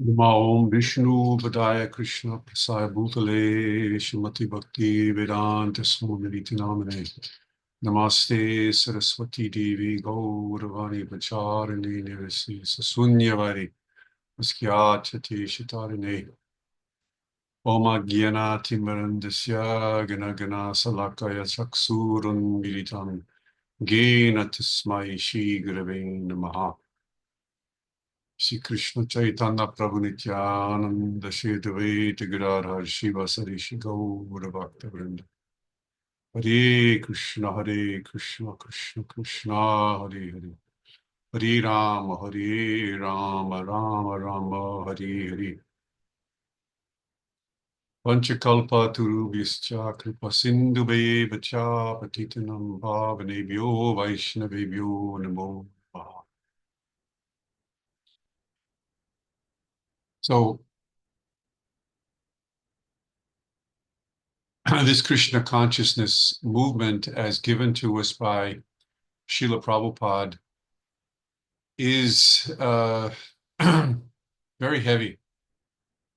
Om Vishnu Padaya Krishna Prasaya Bhutale Shrimati Bhakti Vedanta Swami Namane Namaste Saraswati Devi Gauravani Pacharini Nirasi Sasunyavadi Maskyachati Shitarine Om Agyana Timbarandasya Gana Gana Salakaya Chaksurun Militam Gena Tismai Shri Gurave Namaha Shri Krishna Chaitanya Prabhu Nityananda Shri Advaita Gadadhar Shivasari Shri Gaura Bhakta Vrinda Hare Krishna Krishna Krishna Hare Hare Hare Rama Rama Rama Hare Hare Panchakalpa Turubhyascha Kripa Sindhubheva Cha Patitanam Bhavanebhyo Vaishnavebhyo Namo Namaha. So this Krishna consciousness movement, as given to us by Srila Prabhupada, is very heavy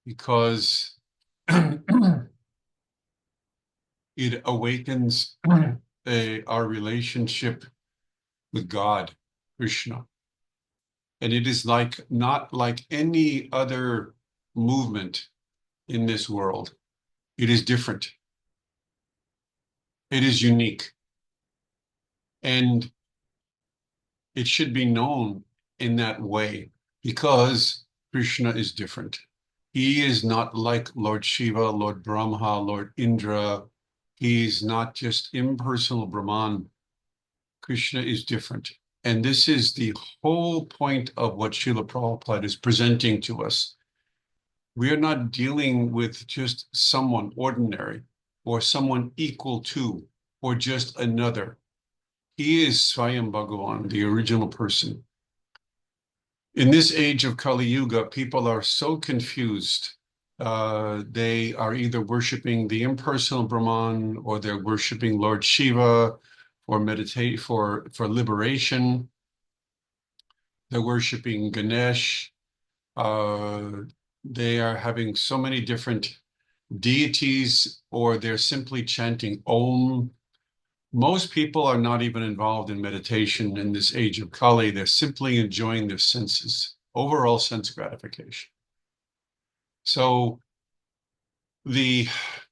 because it awakens our relationship with God, Krishna. And it is not like any other movement in this world. It is different. It is unique. And it should be known in that way because Krishna is different. He is not like Lord Shiva, Lord Brahma, Lord Indra. He's not just impersonal Brahman. Krishna is different. And this is the whole point of what Srila Prabhupada is presenting to us. We are not dealing with just someone ordinary or someone equal to or just another. He is Swayam Bhagavan, the original person. In this age of Kali Yuga, people are so confused. They are either worshiping the impersonal Brahman or they're worshiping Lord Shiva for liberation. They're worshiping Ganesh. They are having so many different deities, or they're simply chanting Om. Most people are not even involved in meditation in this age of Kali. They're simply enjoying their senses, overall sense gratification. So the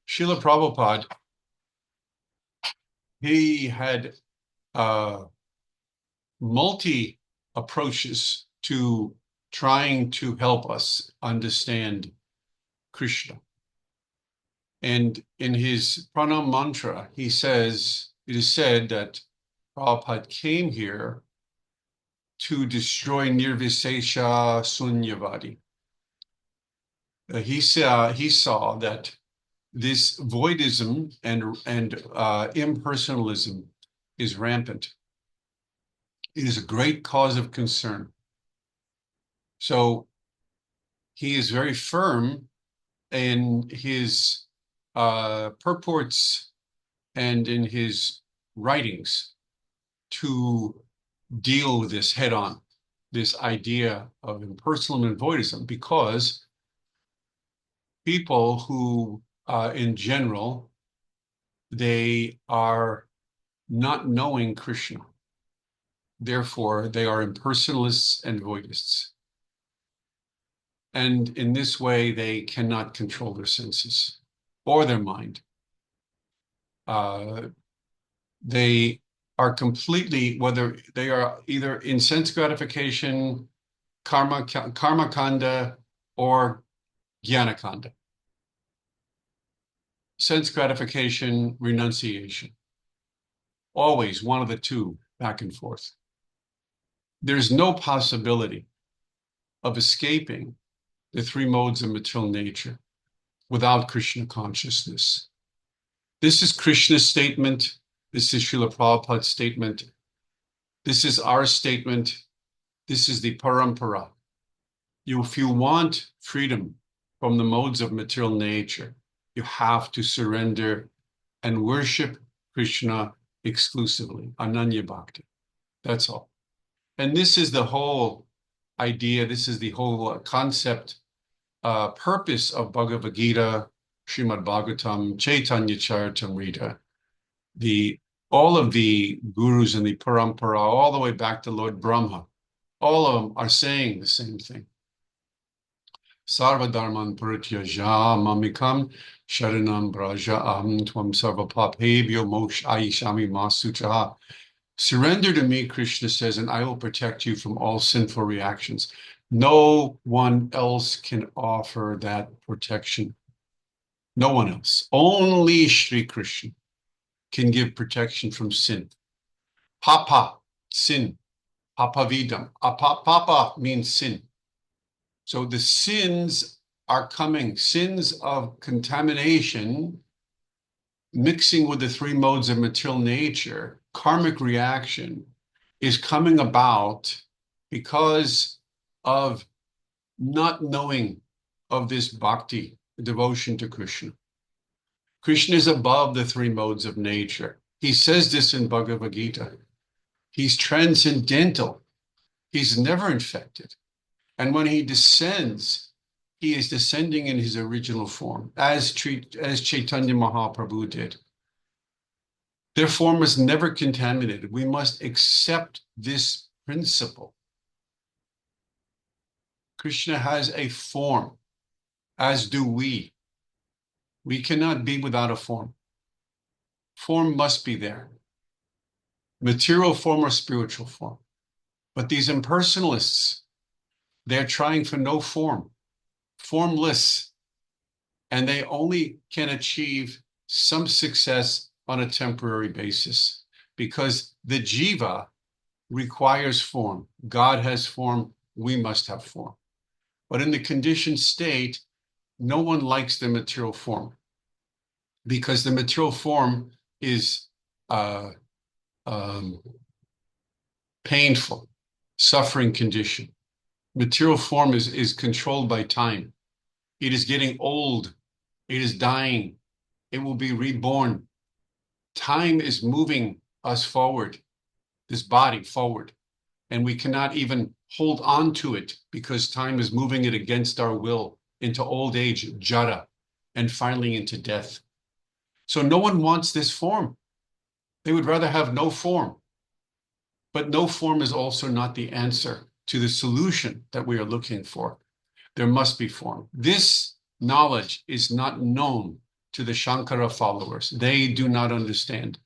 Srila Prabhupada, he had multi approaches to trying to help us understand Krishna. And in his pranam mantra, he says, it is said that Prabhupada came here to destroy nirvisesha sunyavadi. He saw that this voidism and impersonalism is rampant. It is a great cause of concern. So he is very firm in his purports and in his writings to deal with this head on, this idea of impersonalism and voidism, because people who, in general, they are not knowing Krishna. Therefore, they are impersonalists and voidists. And in this way, they cannot control their senses or their mind. They are completely, whether they are either in sense gratification, karma kanda, or jnana kanda. Sense gratification, renunciation. Always one of the two, back and forth. There's no possibility of escaping the three modes of material nature without Krishna consciousness. This is Krishna's statement. This is Srila Prabhupada's statement. This is our statement. This is the Parampara. If you want freedom from the modes of material nature, you have to surrender and worship Krishna exclusively, Ananya Bhakti. That's all. And this is the whole idea. This is the whole concept purpose of Bhagavad Gita, Srimad Bhagavatam, Chaitanya Charitamrita, all of the gurus in the Parampara, all the way back to Lord Brahma, all of them are saying the same thing. Sarva dharman parityaja mamikam sharanam braja aham tvam sarva papebhyo mokshayishami masuchaha. Surrender to me, Krishna says, and I will protect you from all sinful reactions. No one else can offer that protection. No one else. Only Sri Krishna can give protection from sin. Papa, sin. Papavidam. Papa means sin. So the sins are coming. Sins of contamination, mixing with the three modes of material nature, karmic reaction, is coming about because of not knowing of this bhakti, devotion to Krishna. Krishna is above the three modes of nature. He says this in Bhagavad Gita. He's transcendental. He's never infected. And when he descends, he is descending in his original form, as Chaitanya Mahaprabhu did. Their form is never contaminated. We must accept this principle. Krishna has a form, as do we. We cannot be without a form. Form must be there. Material form or spiritual form. But these impersonalists, they're trying for no form, formless, and they only can achieve some success on a temporary basis because the jiva requires form. God has form, we must have form. But in the conditioned state, no one likes the material form because the material form is painful, suffering condition. Material form is controlled by time. It is getting old. It is dying. It will be reborn. Time is moving us forward, this body forward, and we cannot even hold on to it because time is moving it against our will into old age, jara, and finally into death. So no one wants this form. They would rather have no form. But no form is also not the answer to the solution that we are looking for. There must be form. This knowledge is not known to the Shankara followers. They do not understand.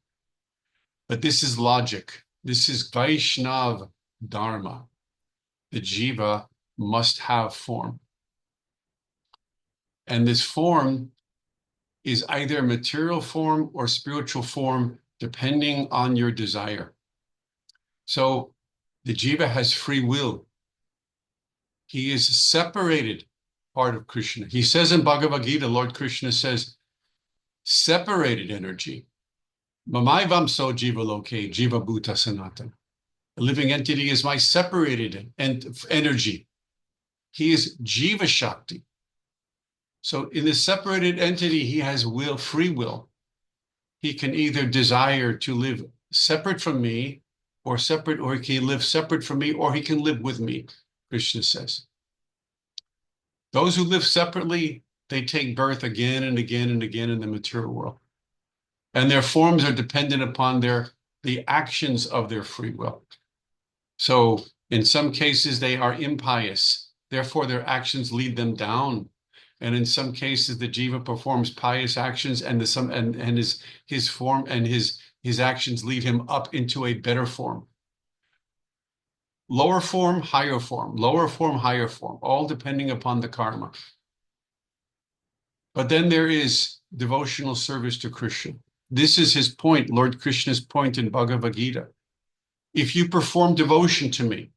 But this is logic. This is Vaishnav Dharma. The jiva must have form. And this form is either material form or spiritual form, depending on your desire. So the jiva has free will. He is a separated part of Krishna. He says in Bhagavad Gita, Lord Krishna says, separated energy. Mamaivam so jiva loke, jiva bhuta sanatana. The living entity is my separated energy. He is jiva shakti. So in the separated entity, he has will, free will. He can either desire to live separate from me, or he can live separate from me, or he can live with me, Krishna says. Those who live separately, they take birth again and again and again in the material world. And their forms are dependent upon the actions of their free will. So in some cases, they are impious. Therefore, their actions lead them down. And in some cases, the jiva performs pious actions, and his form and his actions lead him up into a better form. Lower form, higher form, lower form, higher form, all depending upon the karma. But then there is devotional service to Krishna. This is his point, Lord Krishna's point in Bhagavad Gita. If you perform devotion to me,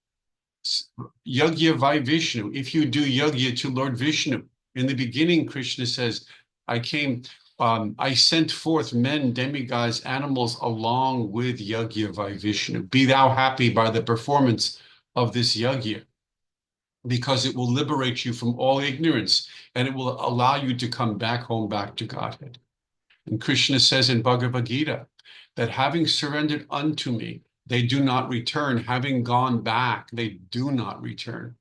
yagya vai Vishnu, if you do yagya to Lord Vishnu, in the beginning, Krishna says, I sent forth men, demigods, animals, along with yagya vai Vishnu. Be thou happy by the performance of this yagya, because it will liberate you from all ignorance, and it will allow you to come back home, back to Godhead. And Krishna says in Bhagavad Gita that having surrendered unto me, they do not return. Having gone back, they do not return.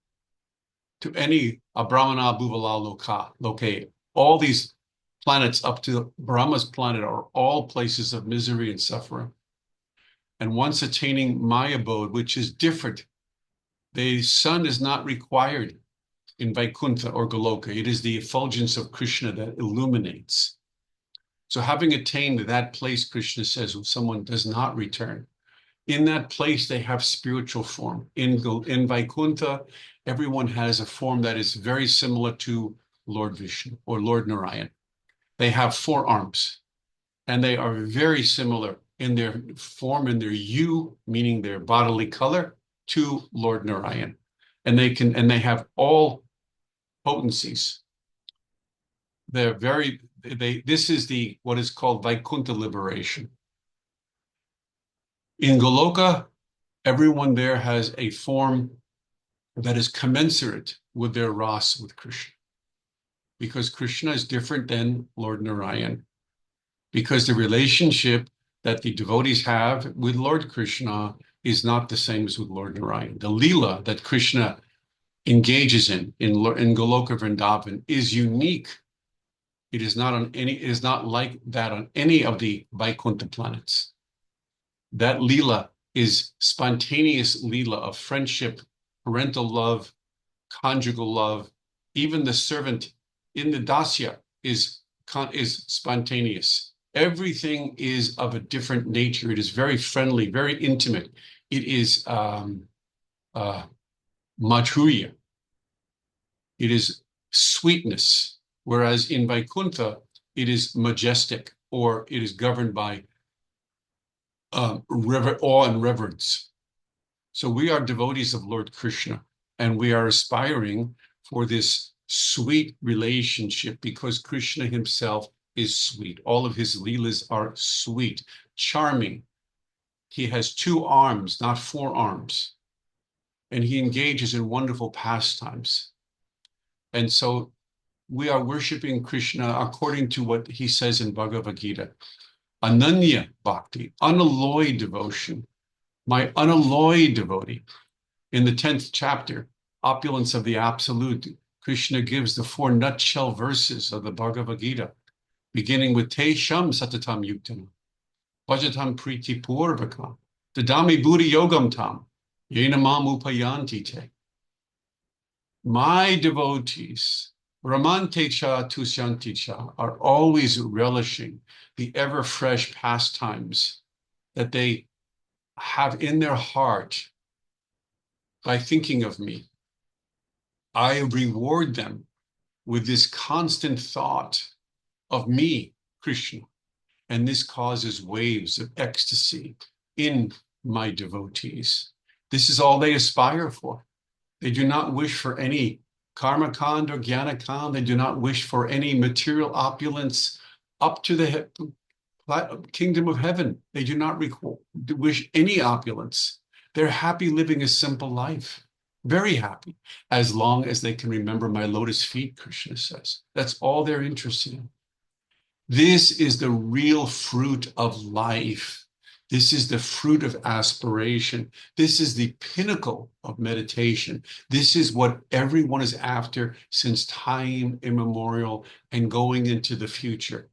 to any Brahmana Bhuvala Loke. All these planets up to Brahma's planet are all places of misery and suffering. And once attaining my abode, which is different, the sun is not required in Vaikuntha or Goloka. It is the effulgence of Krishna that illuminates. So having attained that place, Krishna says, when someone does not return, in that place they have spiritual form. In Vaikuntha, everyone has a form that is very similar to Lord Vishnu or Lord Narayan. They have 4 arms, and they are very similar in their form, in their hue, meaning their bodily color, to Lord Narayan. And they have all potencies. This is what is called Vaikuntha liberation. In Goloka, everyone there has a form that is commensurate with their rasa with Krishna. Because Krishna is different than Lord Narayan. Because the relationship that the devotees have with Lord Krishna is not the same as with Lord Narayan. The Leela that Krishna engages in Goloka Vrindavan is unique. It is not like that on any of the Vaikuntha planets. That Leela is spontaneous Leela of friendship, parental love, conjugal love. Even the servant in the dasya is spontaneous. Everything is of a different nature. It is very friendly, very intimate. It is madhurya. It is sweetness. Whereas in Vaikuntha, it is majestic, or it is governed by awe and reverence. So we are devotees of Lord Krishna, and we are aspiring for this sweet relationship because Krishna himself is sweet. All of his leelas are sweet, charming. He has 2 arms, not 4 arms. And he engages in wonderful pastimes. And so we are worshiping Krishna according to what he says in Bhagavad Gita. Ananya bhakti, unalloyed devotion, my unalloyed devotee. In the 10th chapter, Opulence of the Absolute, Krishna gives the 4 nutshell verses of the Bhagavad Gita, beginning with Te Sham Satatam Yuktam, Bhajatam Priti Purvakam, Dadami Buddhi Yogam Tam, Yenamam Upayanti Te. My devotees, Ramante Cha Tusyanti Cha, are always relishing the ever fresh pastimes that they have in their heart by thinking of me. I reward them with this constant thought of me, Krishna, and this causes waves of ecstasy in my devotees. This is all they aspire for. They do not wish for any karma kand or jnana kand. They do not wish for any material opulence up to the kingdom of heaven. They do not wish any opulence. They're happy living a simple life, very happy, as long as they can remember my lotus feet, Krishna says. That's all they're interested in. This is the real fruit of life. This is the fruit of aspiration. This is the pinnacle of meditation. This is what everyone is after since time immemorial and going into the future.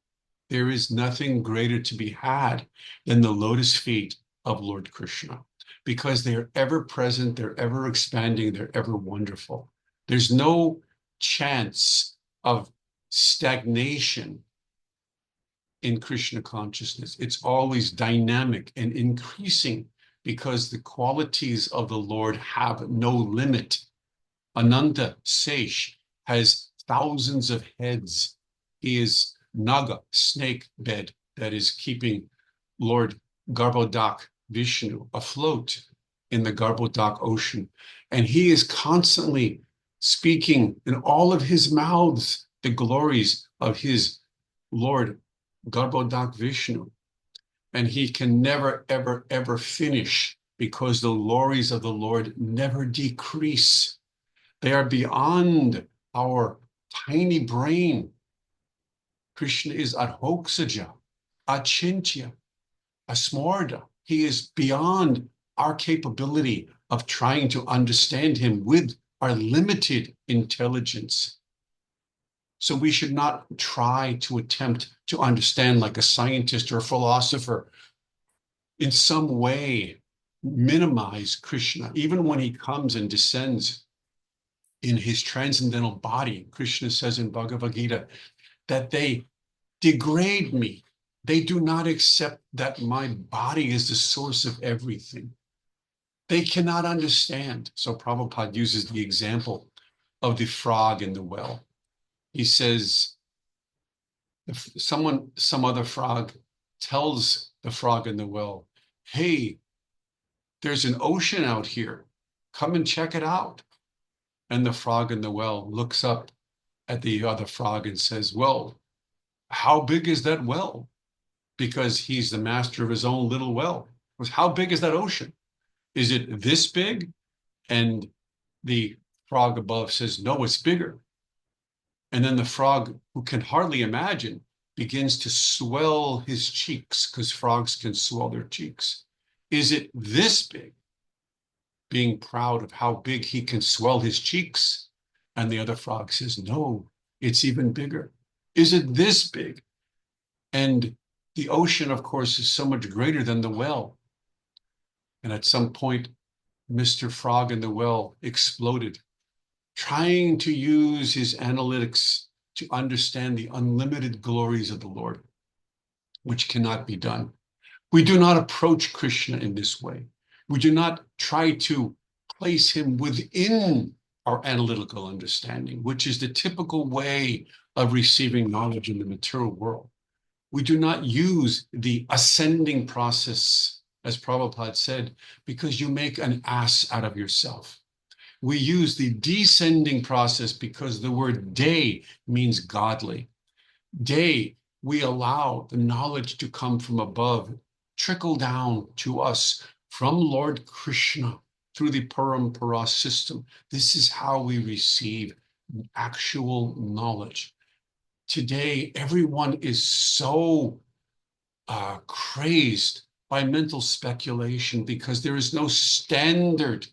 There is nothing greater to be had than the lotus feet of Lord Krishna, because they're ever present, they're ever expanding, they're ever wonderful. There's no chance of stagnation in Krishna consciousness. It's always dynamic and increasing because the qualities of the Lord have no limit. Ananta Sesh has thousands of heads. He is Naga, snake bed, that is keeping Lord Garbhodak Vishnu afloat in the Garbhodak ocean. And he is constantly speaking in all of his mouths the glories of his Lord Garbhodak Vishnu. And he can never, ever, ever finish because the glories of the Lord never decrease. They are beyond our tiny brain. Krishna is adhoksaja, achintya, asmarda. He is beyond our capability of trying to understand him with our limited intelligence. So we should not try to attempt to understand, like a scientist or a philosopher, in some way minimize Krishna. Even when he comes and descends in his transcendental body, Krishna says in Bhagavad Gita that they degrade me. They do not accept that my body is the source of everything. They cannot understand. So Prabhupada uses the example of the frog in the well. He says, if some other frog tells the frog in the well, hey, there's an ocean out here. Come and check it out. And the frog in the well looks up at the other frog and says, well, how big is that well? Because he's the master of his own little well. How big is that ocean? Is it this big? And the frog above says, no, it's bigger. And then the frog, who can hardly imagine, begins to swell his cheeks, because frogs can swell their cheeks. Is it this big? Being proud of how big he can swell his cheeks. And the other frog says, no, it's even bigger. Is it this big? And the ocean, of course, is so much greater than the well. And at some point, Mr. Frog in the well exploded, trying to use his analytics to understand the unlimited glories of the Lord, which cannot be done. We do not approach Krishna in this way. We do not try to place him within our analytical understanding, which is the typical way of receiving knowledge in the material world. We do not use the ascending process, as Prabhupada said, because you make an ass out of yourself. We use the descending process because the word de means godly. De, we allow the knowledge to come from above, trickle down to us from Lord Krishna through the Parampara system. This is how we receive actual knowledge. Today, everyone is so crazed by mental speculation because there is no standard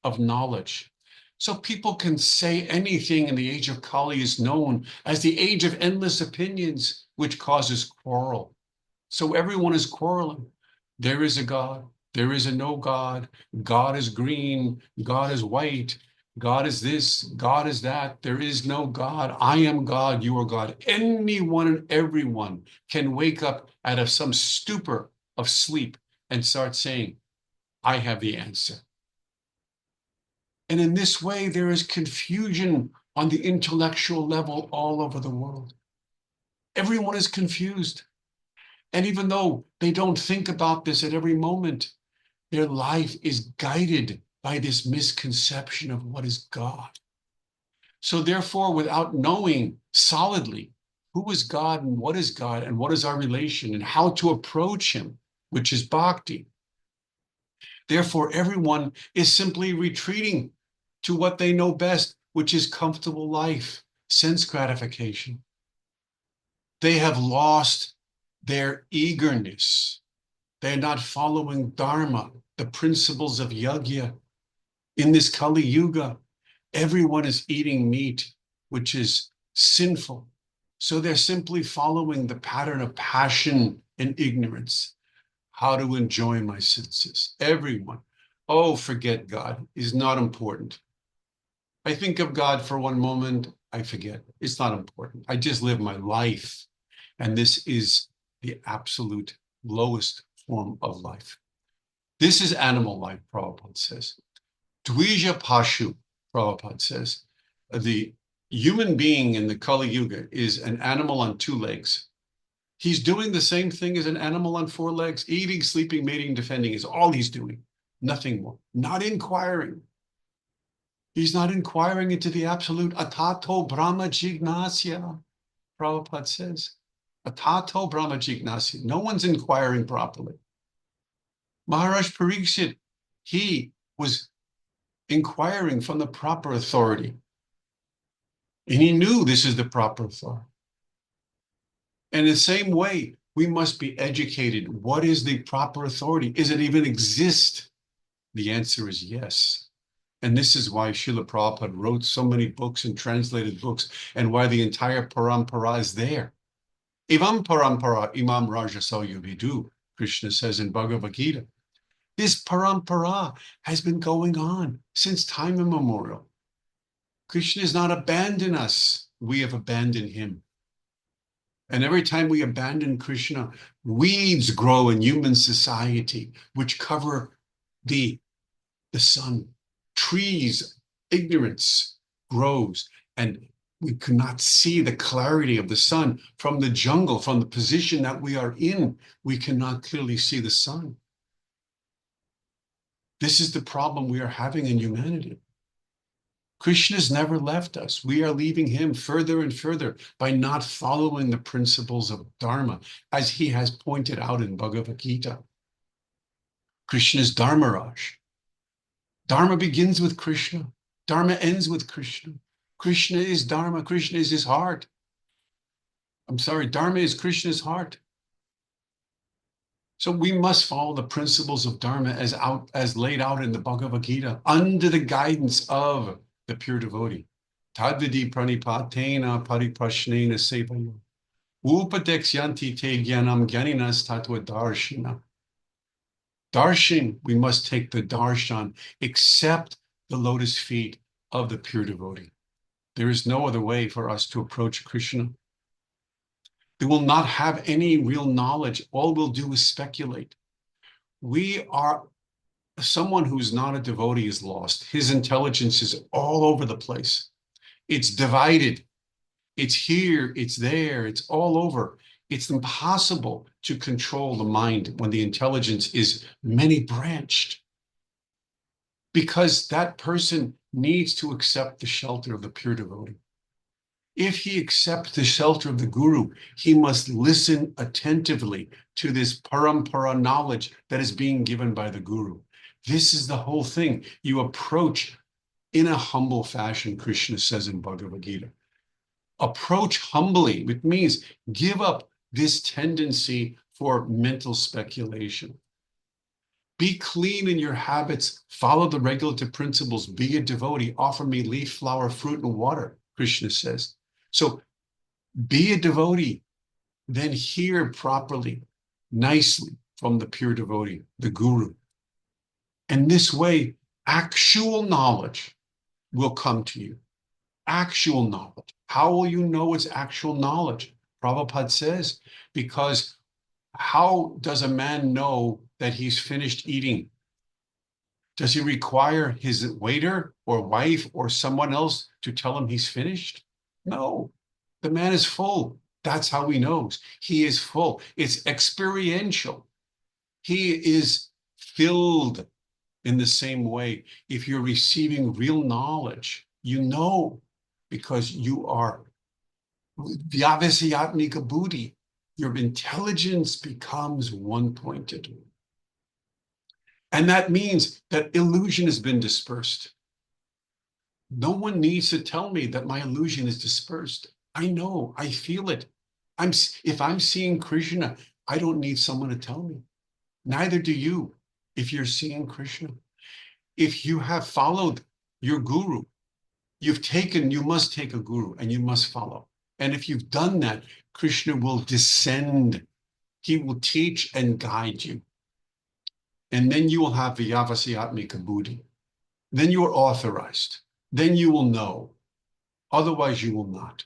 of knowledge. So people can say anything, in the age of Kali is known as the age of endless opinions, which causes quarrel. So everyone is quarreling. There is a God. There is a no God. God is green. God is white. God is this. God is that. There is no God. I am God. You are God. Anyone and everyone can wake up out of some stupor of sleep and start saying, I have the answer. And in this way, there is confusion on the intellectual level all over the world. Everyone is confused. And even though they don't think about this at every moment, their life is guided by this misconception of what is God. So therefore, without knowing solidly who is God and what is our relation and how to approach him, which is bhakti, therefore everyone is simply retreating to what they know best, which is comfortable life, sense gratification. They have lost their eagerness. They're not following Dharma, the principles of yajna. In this Kali Yuga, everyone is eating meat, which is sinful. So they're simply following the pattern of passion and ignorance. How to enjoy my senses. Everyone. Oh, forget God. Is not important. I think of God for one moment, I forget. It's not important. I just live my life. And this is the absolute lowest form of life. This is animal life, Prabhupada says. Dvija Pashu, Prabhupada says. The human being in the Kali Yuga is an animal on two legs. He's doing the same thing as an animal on four legs. Eating, sleeping, mating, defending is all he's doing. Nothing more. Not inquiring. He's not inquiring into the absolute. Atato Brahma Jignasya, Prabhupada says. Atato Brahma Jignasya. No one's inquiring properly. Maharaj Pariksit, he was inquiring from the proper authority. And he knew this is the proper authority. And in the same way, we must be educated. What is the proper authority? Does it even exist? The answer is yes. And this is why Srila Prabhupada wrote so many books and translated books, and why the entire Parampara is there. Evam Parampara Imam Rajasalya Vidu, Krishna says in Bhagavad Gita. This Parampara has been going on since time immemorial. Krishna has not abandoned us. We have abandoned him. And every time we abandon Krishna, weeds grow in human society, which cover the sun. Trees, ignorance grows, and we cannot see the clarity of the sun from the jungle, from the position that we are in. We cannot clearly see the sun. This is the problem we are having in humanity. Krishna's never left us. We are leaving him further and further by not following the principles of Dharma, as he has pointed out in Bhagavad Gita. Krishna's Dharmaraj. Dharma begins with Krishna. Dharma ends with Krishna. Krishna is Dharma. Krishna is his heart. I'm sorry, Dharma is Krishna's heart. So we must follow the principles of Dharma as laid out in the Bhagavad Gita, under the guidance of the pure devotee. Tadvidi pranipatena pariprashnena sevaya. Upadexyanti te gyanam gyaninas tatva darshina. Darshan, we must take the darshan, accept the lotus feet of the pure devotee. There is no other way for us to approach Krishna. They will not have any real knowledge. All we'll do is speculate. We are, someone who's not a devotee is lost. His intelligence is all over the place. It's divided. It's here, it's there, it's all over. It's impossible to control the mind when the intelligence is many-branched, because that person needs to accept the shelter of the pure devotee. If he accepts the shelter of the guru, he must listen attentively to this parampara knowledge that is being given by the guru. This is the whole thing. You approach in a humble fashion, Krishna says in Bhagavad Gita. Approach humbly, which means give up this tendency for mental speculation. Be clean in your habits, follow the regulative principles, be a devotee, offer me leaf, flower, fruit, and water, Krishna says. So be a devotee, then hear properly, nicely from the pure devotee, the guru. And this way, actual knowledge will come to you. Actual knowledge. How will you know it's actual knowledge? Prabhupada says, because how does a man know that he's finished eating? Does he require his waiter or wife or someone else to tell him he's finished? No, the man is full. That's how he knows. He is full. It's experiential. He is filled in the same way. If you're receiving real knowledge, you know, because you are vyavasyatmika buddhi. Your intelligence becomes one-pointed. And that means that illusion has been dispersed. No one needs to tell me that my illusion is dispersed. I know, I feel it. If I'm seeing Krishna, I don't need someone to tell me. Neither do you if you're seeing Krishna. If you have followed your guru, you must take a guru and you must follow. And if you've done that, Krishna will descend. He will teach and guide you. And then you will have vyavasyatmika buddhi. Then you are authorized. Then you will know. Otherwise, you will not.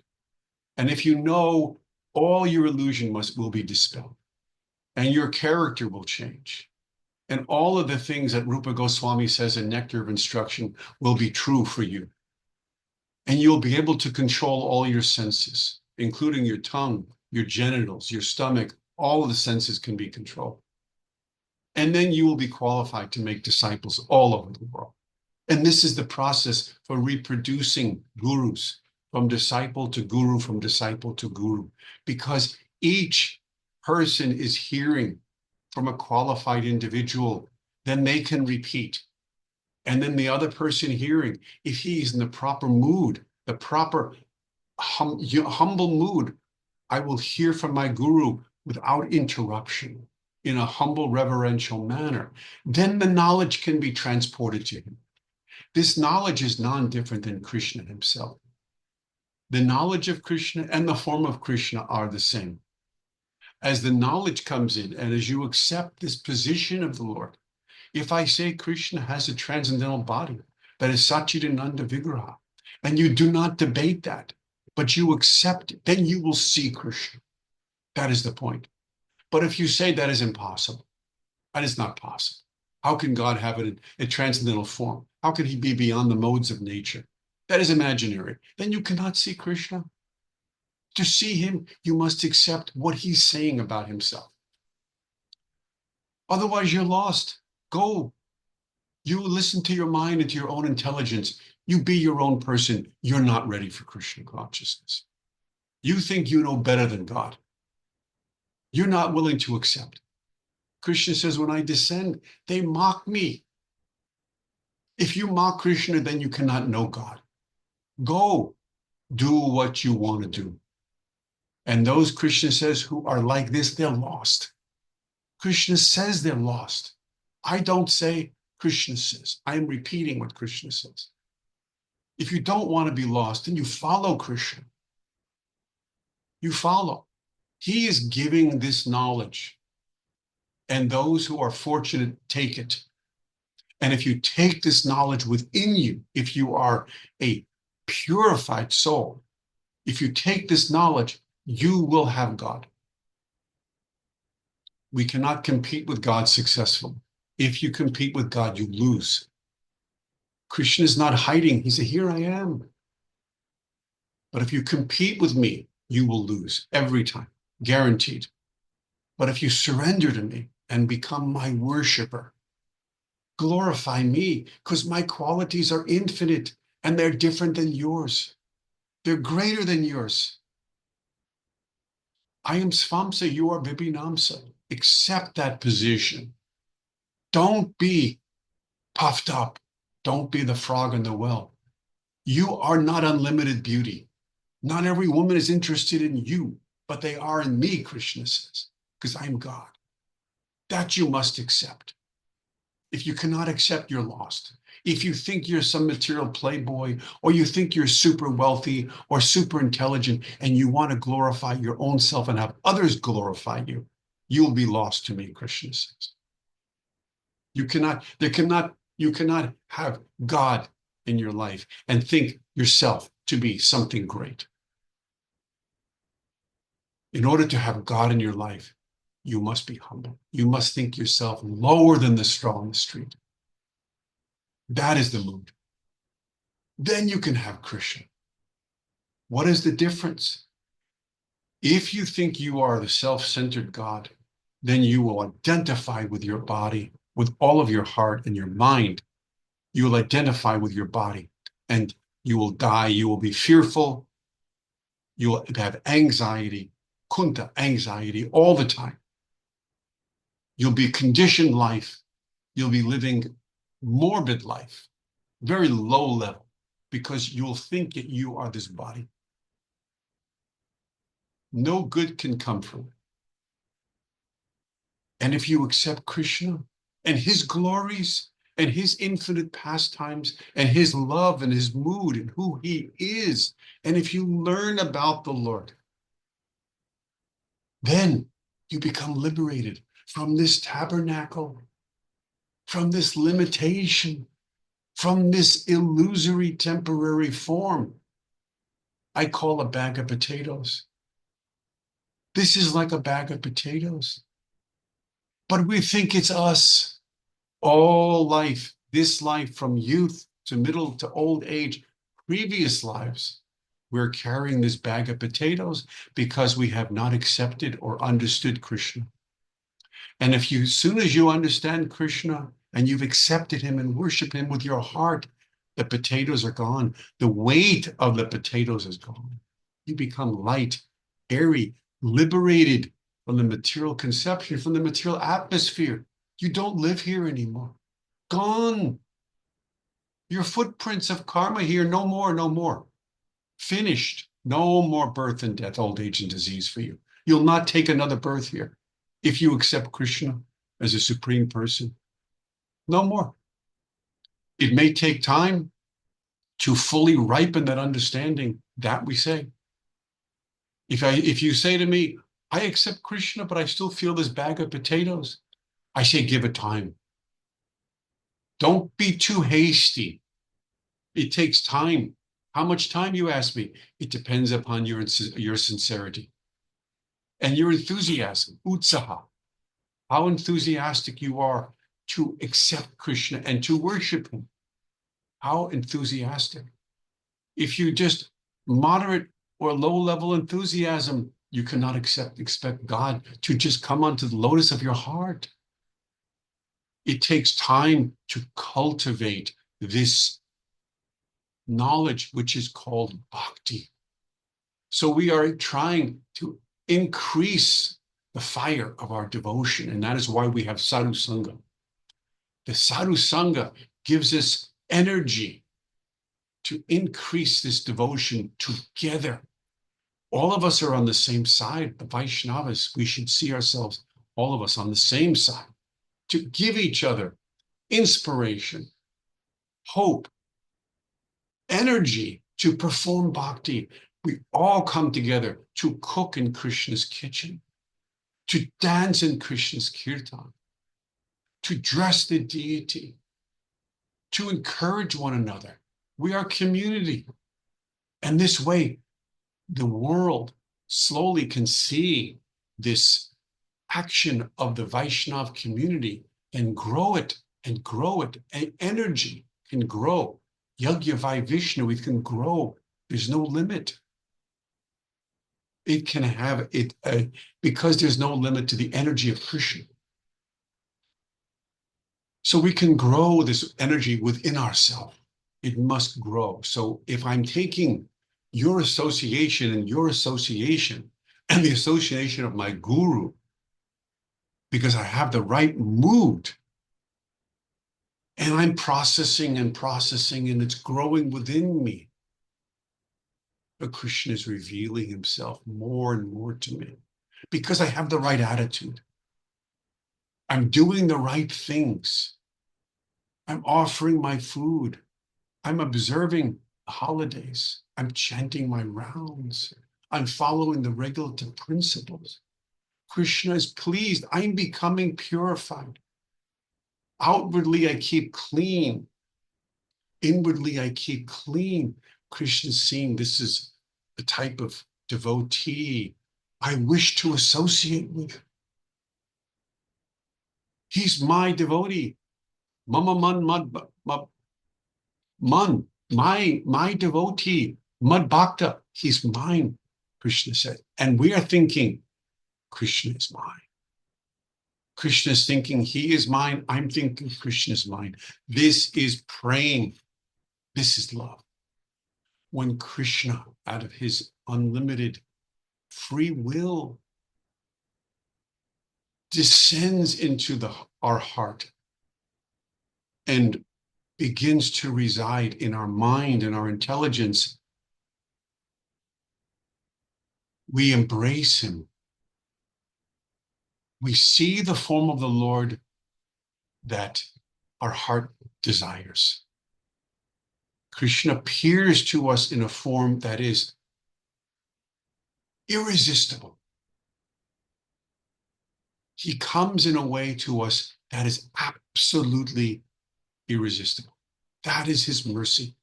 And if you know, all your illusion will be dispelled. And your character will change. And all of the things that Rupa Goswami says in Nectar of Instruction will be true for you. And you'll be able to control all your senses, including your tongue, your genitals, your stomach. All of the senses can be controlled. And then you will be qualified to make disciples all over the world. And this is the process for reproducing gurus, from disciple to guru, from disciple to guru, because each person is hearing from a qualified individual, then they can repeat. And then the other person hearing, if he's in the proper mood, the proper humble mood, I will hear from my guru without interruption, in a humble, reverential manner. Then the knowledge can be transported to him. This knowledge is non-different than Krishna himself. The knowledge of Krishna and the form of Krishna are the same. As the knowledge comes in, and as you accept this position of the Lord, if I say Krishna has a transcendental body that is Satchidananda Vigraha, and you do not debate that, but you accept it, then you will see Krishna. That is the point. But if you say that is impossible, that is not possible. How can God have it in a transcendental form? How can he be beyond the modes of nature? That is imaginary. Then you cannot see Krishna. To see him, you must accept what he's saying about himself. Otherwise, you're lost. Go. You listen to your mind and to your own intelligence. You be your own person. You're not ready for Krishna consciousness. You think you know better than God. You're not willing to accept. Krishna says, when I descend, they mock me. If you mock Krishna, then you cannot know God. Go, do what you want to do. And those, Krishna says, who are like this, they're lost. Krishna says they're lost. I don't say, Krishna says. I am repeating what Krishna says. If you don't want to be lost, then you follow Krishna. You follow. He is giving this knowledge. And those who are fortunate take it. And if you take this knowledge within you, if you are a purified soul, if you take this knowledge, you will have God. We cannot compete with God successfully. If you compete with God, you lose. Krishna is not hiding. He said, here I am. But if you compete with me, you will lose every time, guaranteed. But if you surrender to me and become my worshiper, glorify me, because my qualities are infinite and they're different than yours. They're greater than yours. I am Svamsa, you are Vibhinamsa. Accept that position. Don't be puffed up. Don't be the frog in the well. You are not unlimited beauty. Not every woman is interested in you, but they are in me, Krishna says, because I'm God. That you must accept. If you cannot accept, you're lost. If you think you're some material playboy, or you think you're super wealthy or super intelligent, and you want to glorify your own self and have others glorify you, you'll be lost to me, Krishna says. You cannot have God in your life and think yourself to be something great. In order to have God in your life, you must be humble. You must think yourself lower than the straw on the street. That is the mood. Then you can have Krishna. What is the difference? If you think you are the self-centered God, then you will identify with your body, with all of your heart and your mind. You will identify with your body and you will die. You will be fearful. You will have anxiety, kunta, anxiety all the time. You'll be conditioned life. You'll be living morbid life, very low level, because you'll think that you are this body. No good can come from it. And if you accept Krishna and his glories and his infinite pastimes and his love and his mood and who he is, and if you learn about the Lord, then you become liberated from this tabernacle, from this limitation, from this illusory temporary form I call a bag of potatoes. This is like a bag of potatoes. But we think it's us. All life, this life from youth to middle to old age, previous lives, we're carrying this bag of potatoes because we have not accepted or understood Krishna. And if you, as soon as you understand Krishna and you've accepted him and worship him with your heart, the potatoes are gone. The weight of the potatoes is gone. You become light, airy, liberated from the material conception, from the material atmosphere. You don't live here anymore. Gone. Your footprints of karma here, no more, no more. Finished. No more birth and death, old age and disease for you. You'll not take another birth here if you accept Krishna as a supreme person. No more. It may take time to fully ripen that understanding, that we say. If you say to me, I accept Krishna, but I still feel this bag of potatoes, I say, give it time. Don't be too hasty. It takes time. How much time, you ask me? It depends upon your sincerity and your enthusiasm, utsaha, how enthusiastic you are to accept Krishna and to worship him. How enthusiastic. If you just moderate or low level enthusiasm, you cannot expect God to just come onto the lotus of your heart. It takes time to cultivate this knowledge, which is called bhakti. So we are trying to increase the fire of our devotion, and that is why we have sadhu sangha. The sadhu sangha gives us energy to increase this devotion together. All of us are on the same side. The Vaishnavas, we should see ourselves, all of us, on the same side, to give each other inspiration, hope, energy to perform bhakti. We all come together to cook in Krishna's kitchen, to dance in Krishna's kirtan, to dress the deity, to encourage one another. We are community. And this way, the world slowly can see this action of the Vaishnav community and grow it and grow it. And energy can grow. Yagya Vishnu, it can grow. There's no limit. It can have it because there's no limit to the energy of Krishna. So we can grow this energy within ourselves. It must grow. So if I'm taking your association and your association and the association of my guru, because I have the right mood, and I'm processing and processing, and it's growing within me, but Krishna is revealing himself more and more to me because I have the right attitude. I'm doing the right things. I'm offering my food. I'm observing holidays. I'm chanting my rounds. I'm following the regulative principles. Krishna is pleased. I'm becoming purified. Outwardly, I keep clean. Inwardly, I keep clean. Krishna's seeing this is the type of devotee I wish to associate with. He's my devotee. Mama man, my devotee, mad bhakta, he's mine, Krishna said. And we are thinking, Krishna is mine. Krishna is thinking, he is mine. I'm thinking, Krishna is mine. This is praying. This is love. When Krishna, out of his unlimited free will, descends into our heart and begins to reside in our mind and our intelligence, we embrace him. We see the form of the Lord that our heart desires. Krishna appears to us in a form that is irresistible. He comes in a way to us that is absolutely irresistible. That is his mercy.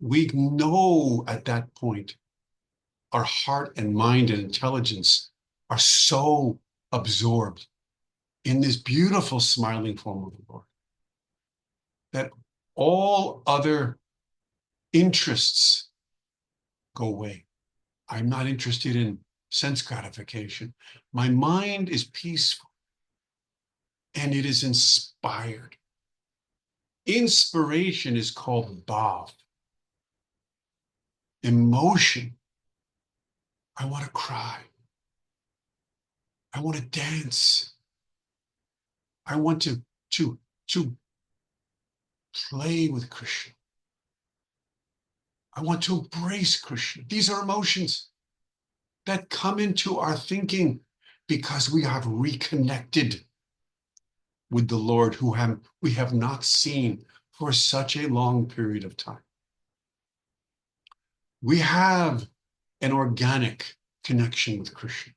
We know at that point our heart and mind and intelligence are so absorbed in this beautiful smiling form of the Lord that all other interests go away. I'm not interested in sense gratification. My mind is peaceful and it is inspired. Inspiration is called bhav. Emotion. I want to cry. I want to dance. I want to play with Krishna. I want to embrace Krishna. These are emotions that come into our thinking because we have reconnected with the Lord who we have not seen for such a long period of time. We have an organic connection with Krishna.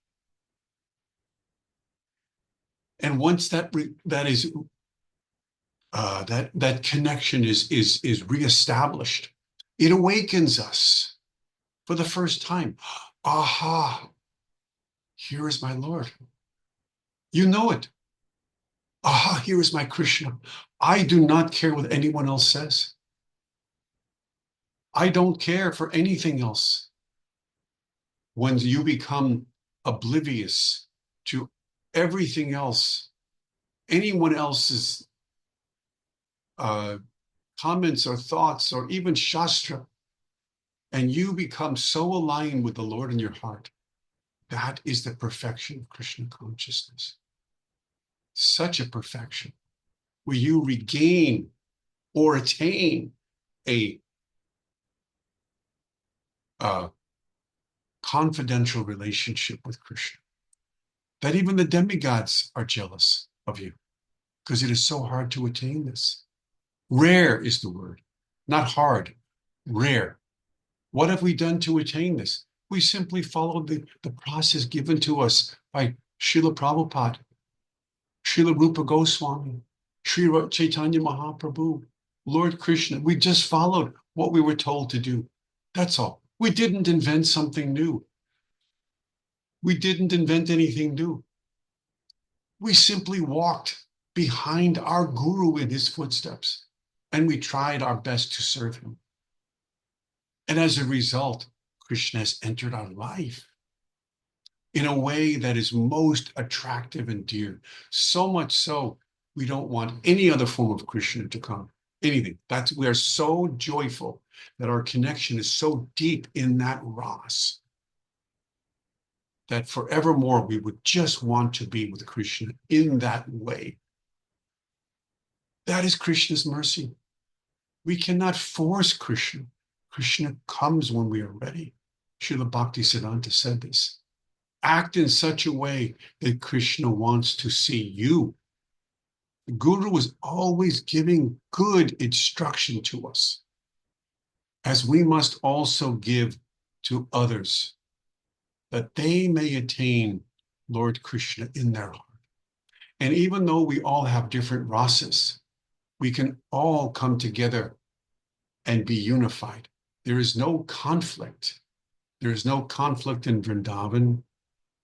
And once that connection is reestablished, it awakens us for the first time. Aha, here is my Lord. You know it. Aha, here is my Krishna. I do not care what anyone else says. I don't care for anything else. When you become oblivious to everything else, anyone else's comments or thoughts or even Shastra, and you become so aligned with the Lord in your heart, that is the perfection of Krishna consciousness. Such a perfection, where you regain or attain a confidential relationship with Krishna, that even the demigods are jealous of you, because it is so hard to attain this. Rare is the word, not hard, rare. What have we done to attain this? We simply followed the process given to us by Srila Prabhupada, Srila Rupa Goswami, Sri Chaitanya Mahaprabhu, Lord Krishna. We just followed what we were told to do. That's all. We didn't invent something new. We didn't invent anything new. We simply walked behind our guru in his footsteps, and we tried our best to serve him. And as a result, Krishna has entered our life in a way that is most attractive and dear. So much so, we don't want any other form of Krishna to come, anything. We are so joyful that our connection is so deep in that Ras, that forevermore we would just want to be with Krishna in that way. That is Krishna's mercy. We cannot force Krishna. Krishna comes when we are ready. Srila Bhaktisiddhanta said this. Act in such a way that Krishna wants to see you. The Guru is always giving good instruction to us, as we must also give to others, that they may attain Lord Krishna in their heart. And even though we all have different rasas, we can all come together and be unified. There is no conflict. There is no conflict in Vrindavan.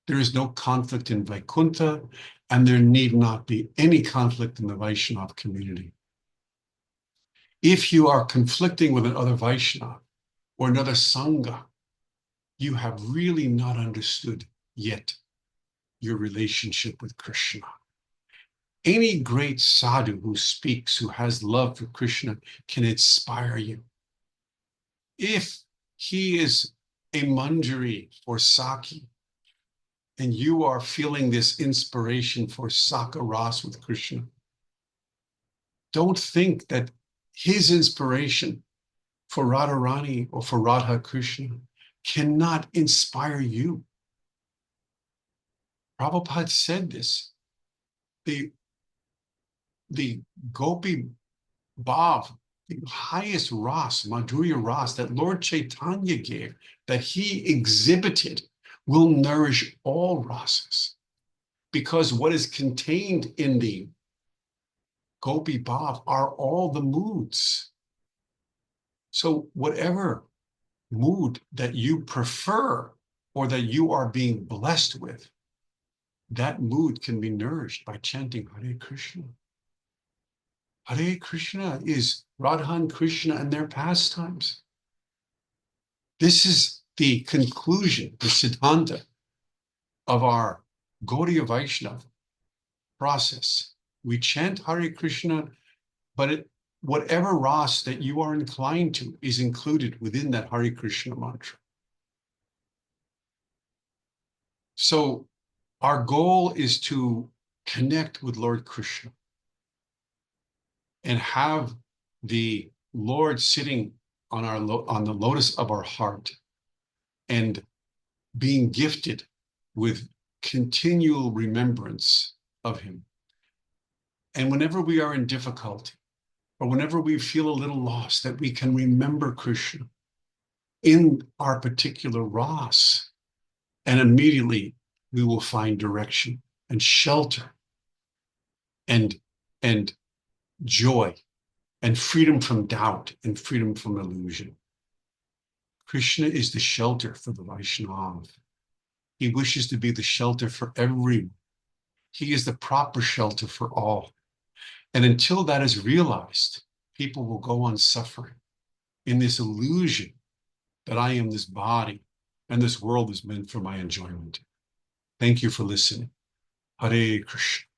There is no conflict in Vaikuntha, and there need not be any conflict in the Vaishnava community. If you are conflicting with another Vaishnava or another Sangha, you have really not understood yet your relationship with Krishna. Any great sadhu who speaks, who has love for Krishna, can inspire you. If he is a manjari for Saki, and you are feeling this inspiration for Saka Ras with Krishna, don't think that his inspiration for Radharani or for Radha Krishna cannot inspire you. Prabhupada said this. The Gopi Bhav, the highest Ras, Madhurya Ras, that Lord Chaitanya gave, that he exhibited, will nourish all rasas, because what is contained in the Gopi Bhav are all the moods. So whatever mood that you prefer or that you are being blessed with, that mood can be nourished by chanting Hare Krishna. Hare Krishna is Radha and Krishna and their pastimes. This is the conclusion, the siddhanta of our Gaudiya Vaishnava process. We chant Hare Krishna, but whatever ras that you are inclined to is included within that Hare Krishna mantra. So our goal is to connect with Lord Krishna and have the Lord sitting on the lotus of our heart and being gifted with continual remembrance of him. And whenever we are in difficulty, or whenever we feel a little lost, that we can remember Krishna in our particular Ras, and immediately we will find direction and shelter and and joy and freedom from doubt and freedom from illusion. Krishna is the shelter for the Vaishnava. He wishes to be the shelter for everyone. He is the proper shelter for all. And until that is realized, people will go on suffering in this illusion that I am this body and this world is meant for my enjoyment. Thank you for listening. Hare Krishna.